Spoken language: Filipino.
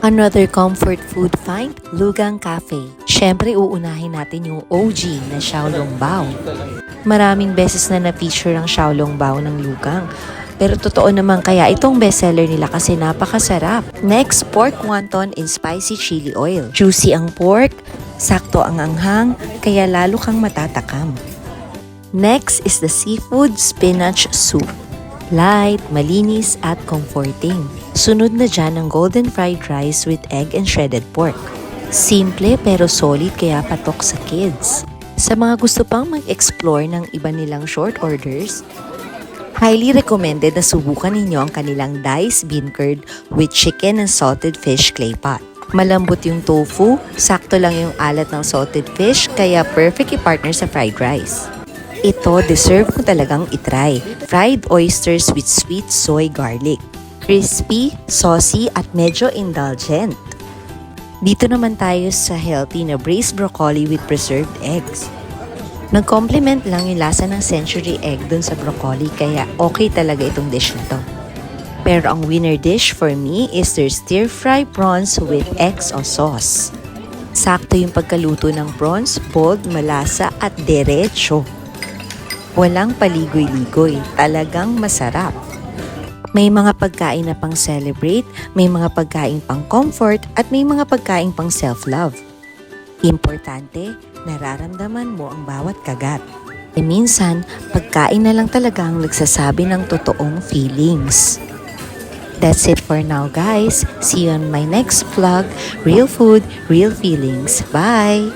Another comfort food find, Lugang Cafe. Siyempre uunahin natin yung OG na Xiaolongbao. Maraming beses na na-feature ang Xiaolongbao ng Lugang. Pero totoo naman kaya itong bestseller nila kasi napakasarap. Next, pork wonton in spicy chili oil. Juicy ang pork, sakto ang anghang, kaya lalo kang matatakam. Next is the seafood spinach soup. Light, malinis at comforting. Sunod na dyan ang golden fried rice with egg and shredded pork. Simple pero solid kaya patok sa kids. Sa mga gusto pang mag-explore ng iba nilang short orders, highly recommended na subukan ninyo ang kanilang diced bean curd with chicken and salted fish clay pot. Malambot yung tofu, sakto lang yung alat ng salted fish kaya perfect i-partner sa fried rice. Ito, deserve mo talagang itry. Fried oysters with sweet soy garlic. Crispy, saucy at medyo indulgent. Dito naman tayo sa healthy na braised broccoli with preserved eggs. Nag-complement lang yung lasa ng century egg dun sa broccoli kaya okay talaga itong dish na to. Pero ang winner dish for me is their stir-fry prawns with eggs o sauce. Sakto yung pagkaluto ng prawns, bold, malasa at derecho. Walang paligoy-ligoy, talagang masarap. May mga pagkain na pang celebrate, may mga pagkain pang comfort, at may mga pagkain pang self-love. Importante, nararamdaman mo ang bawat kagat. E minsan, pagkain na lang talaga ang nagsasabi ng totoong feelings. That's it for now guys. See you on my next vlog. Real food, real feelings. Bye!